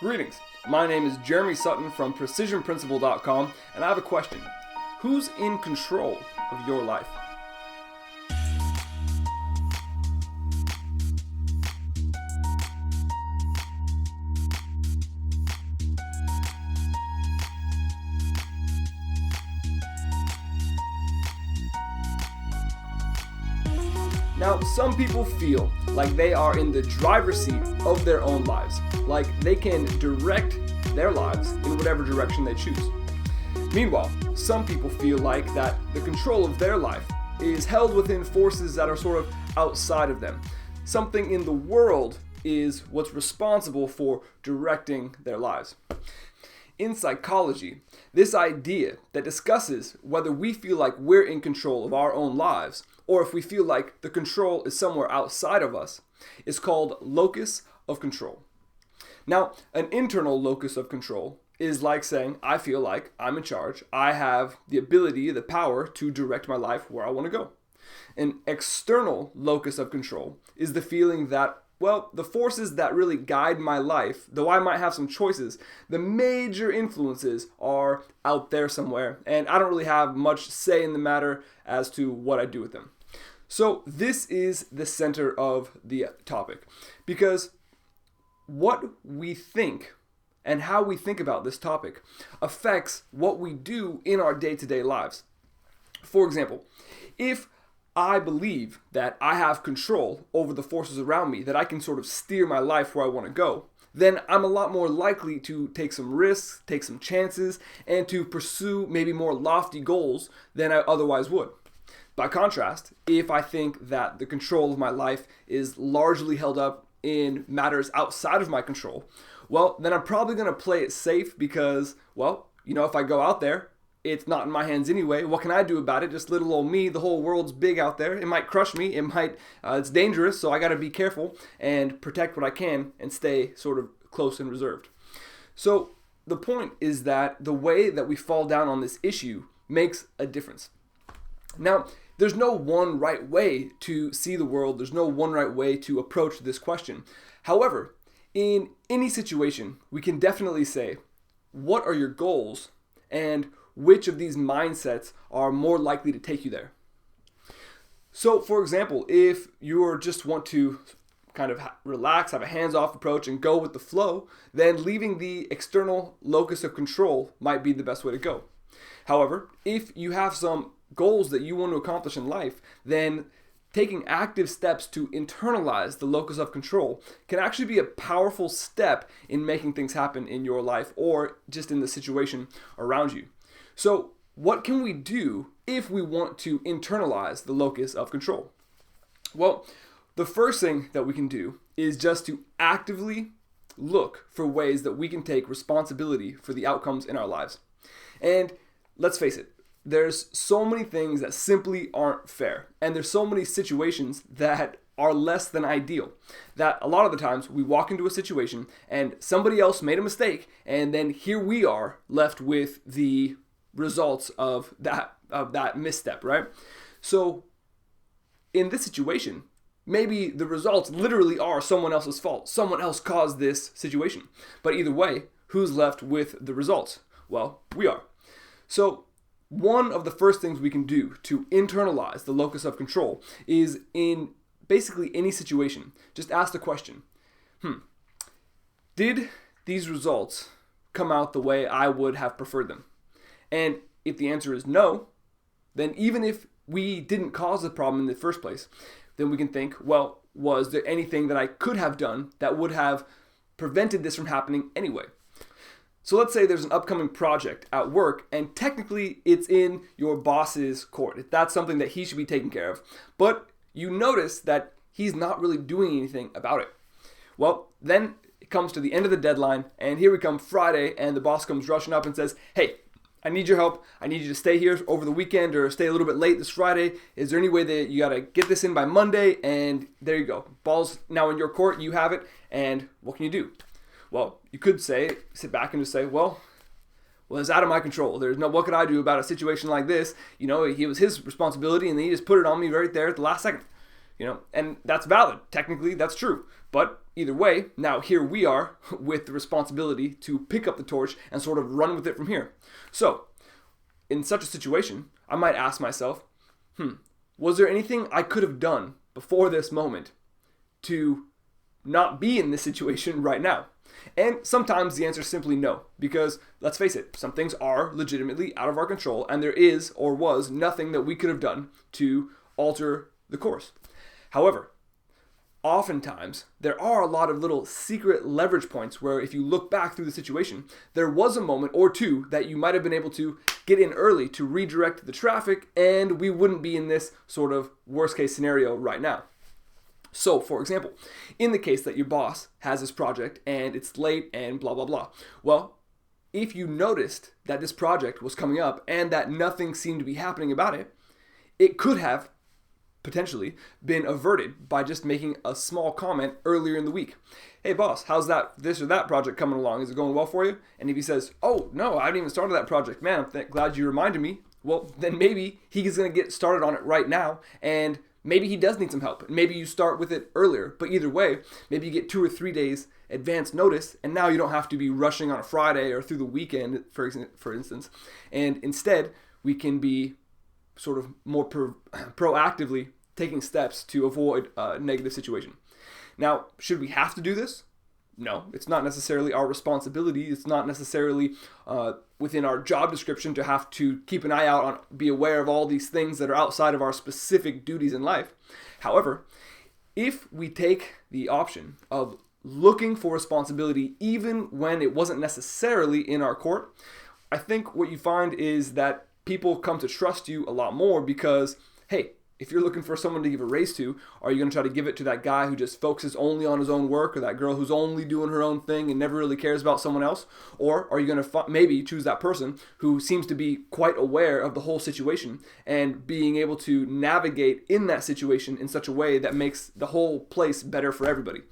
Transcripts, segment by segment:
Greetings, my name is Jeremy Sutton from PrecisionPrinciple.com, and I have a question. Who's in control of your life? Now, some people feel like they are in the driver's seat of their own lives, like they can direct their lives in whatever direction they choose. Meanwhile, some people feel like that the control of their life is held within forces that are sort of outside of them. Something in the world is what's responsible for directing their lives. In psychology, this idea that discusses whether we feel like we're in control of our own lives or if we feel like the control is somewhere outside of us is called locus of control. Now, an internal locus of control is like saying, I feel like I'm in charge. I have the ability, the power to direct my life where I want to go. An external locus of control is the feeling that, well, the forces that really guide my life, though I might have some choices, the major influences are out there somewhere, and I don't really have much say in the matter as to what I do with them. So this is the center of the topic, because what we think and how we think about this topic affects what we do in our day-to-day lives. For example, if I believe that I have control over the forces around me, that I can sort of steer my life where I want to go, then I'm a lot more likely to take some risks, take some chances, and to pursue maybe more lofty goals than I otherwise would. By contrast, if I think that the control of my life is largely held up in matters outside of my control, well, then I'm probably going to play it safe because, well, if I go out there, it's not in my hands anyway. What can I do about it? Just little old me. The whole world's big out there. It might crush me. It's dangerous. So I got to be careful and protect what I can and stay sort of close and reserved. So the point is that the way that we fall down on this issue makes a difference. Now, there's no one right way to see the world. There's no one right way to approach this question. However, in any situation, we can definitely say, what are your goals and which of these mindsets are more likely to take you there? So, for example, if you just want to kind of relax, have a hands-off approach, and go with the flow, then leaving the external locus of control might be the best way to go. However, if you have some goals that you want to accomplish in life, then taking active steps to internalize the locus of control can actually be a powerful step in making things happen in your life or just in the situation around you. So what can we do if we want to internalize the locus of control? Well, the first thing that we can do is just to actively look for ways that we can take responsibility for the outcomes in our lives. And let's face it, there's so many things that simply aren't fair. And there's so many situations that are less than ideal, that a lot of the times we walk into a situation and somebody else made a mistake, and then here we are left with the results of that misstep, right? So in this situation, maybe the results literally are someone else's fault. Someone else caused this situation. But either way, who's left with the results? Well, we are. So one of the first things we can do to internalize the locus of control is in basically any situation, just ask the question, did these results come out the way I would have preferred them? And if the answer is no, then even if we didn't cause the problem in the first place, then we can think, well, was there anything that I could have done that would have prevented this from happening anyway? So let's say there's an upcoming project at work, and technically it's in your boss's court. That's something that he should be taking care of. But you notice that he's not really doing anything about it. Well, then it comes to the end of the deadline, and here we come Friday, and the boss comes rushing up and says, hey, I need your help. I need you to stay here over the weekend or stay a little bit late this Friday. Is there any way that you got to get this in by Monday? And there you go. Ball's now in your court. You have it. And what can you do? Well, you could sit back and just say, well, it's out of my control. What could I do about a situation like this? It was his responsibility and he just put it on me right there at the last second. And that's valid. Technically, that's true. But either way, now here we are with the responsibility to pick up the torch and sort of run with it from here. So, in such a situation, I might ask myself, was there anything I could have done before this moment to not be in this situation right now? And sometimes the answer is simply no, because let's face it, some things are legitimately out of our control, and there is or was nothing that we could have done to alter the course. However, oftentimes there are a lot of little secret leverage points where if you look back through the situation, there was a moment or two that you might have been able to get in early to redirect the traffic, and we wouldn't be in this sort of worst case scenario right now. So, for example, in the case that your boss has this project and it's late and blah, blah, blah. Well, if you noticed that this project was coming up and that nothing seemed to be happening about it, it could have potentially been averted by just making a small comment earlier in the week. Hey boss, how's this or that project coming along? Is it going well for you? And if he says, oh no, I haven't even started that project, man, I'm glad you reminded me. Well, then maybe he's going to get started on it right now, and maybe he does need some help. Maybe you start with it earlier, but either way, maybe you get 2 or 3 days advance notice, and now you don't have to be rushing on a Friday or through the weekend, for instance. And instead, we can be sort of more proactively taking steps to avoid a negative situation. Now, should we have to do this? No, it's not necessarily our responsibility. It's not necessarily within our job description to have to keep an eye out on, be aware of all these things that are outside of our specific duties in life. However, if we take the option of looking for responsibility even when it wasn't necessarily in our court, I think what you find is that people come to trust you a lot more because, hey, if you're looking for someone to give a raise to, are you going to try to give it to that guy who just focuses only on his own work, or that girl who's only doing her own thing and never really cares about someone else? Or are you going to maybe choose that person who seems to be quite aware of the whole situation and being able to navigate in that situation in such a way that makes the whole place better for everybody?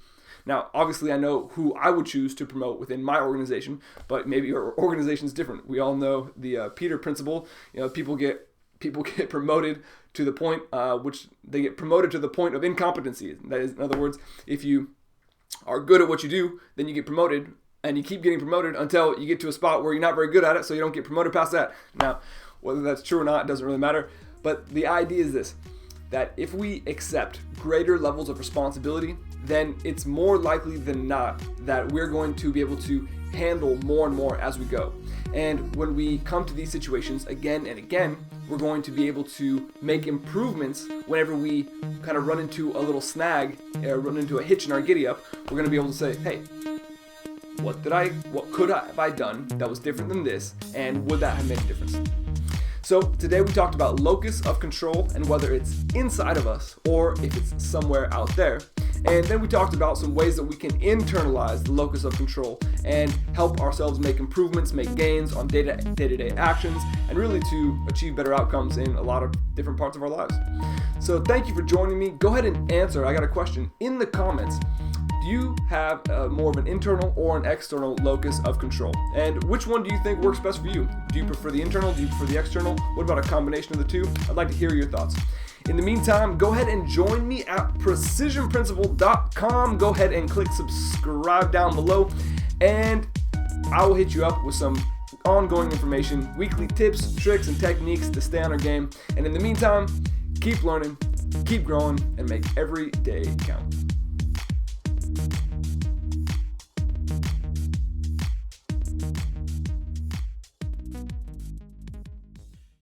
Now, obviously, I know who I would choose to promote within my organization, but maybe your organization is different. We all know the Peter principle. People get promoted to the point which they get promoted to the point of incompetency. That is, in other words, if you are good at what you do, then you get promoted, and you keep getting promoted until you get to a spot where you're not very good at it, so you don't get promoted past that. Now, whether that's true or not, it doesn't really matter. But the idea is this, that if we accept greater levels of responsibility, then it's more likely than not that we're going to be able to handle more and more as we go. And when we come to these situations again and again, we're going to be able to make improvements whenever we kind of run into a little snag, run into a hitch in our giddy up. We're going to be able to say, hey, what could I have I done that was different than this, and would that have made a difference? So today we talked about locus of control and whether it's inside of us or if it's somewhere out there. And then we talked about some ways that we can internalize the locus of control and help ourselves make improvements, make gains on day-to-day actions, and really to achieve better outcomes in a lot of different parts of our lives. So thank you for joining me. Go ahead and answer. I got a question in the comments. Do you have more of an internal or an external locus of control? And which one do you think works best for you? Do you prefer the internal? Do you prefer the external? What about a combination of the two? I'd like to hear your thoughts. In the meantime, go ahead and join me at precisionprinciple.com. Go ahead and click subscribe down below, and I will hit you up with some ongoing information, weekly tips, tricks, and techniques to stay on our game. And in the meantime, keep learning, keep growing, and make every day count.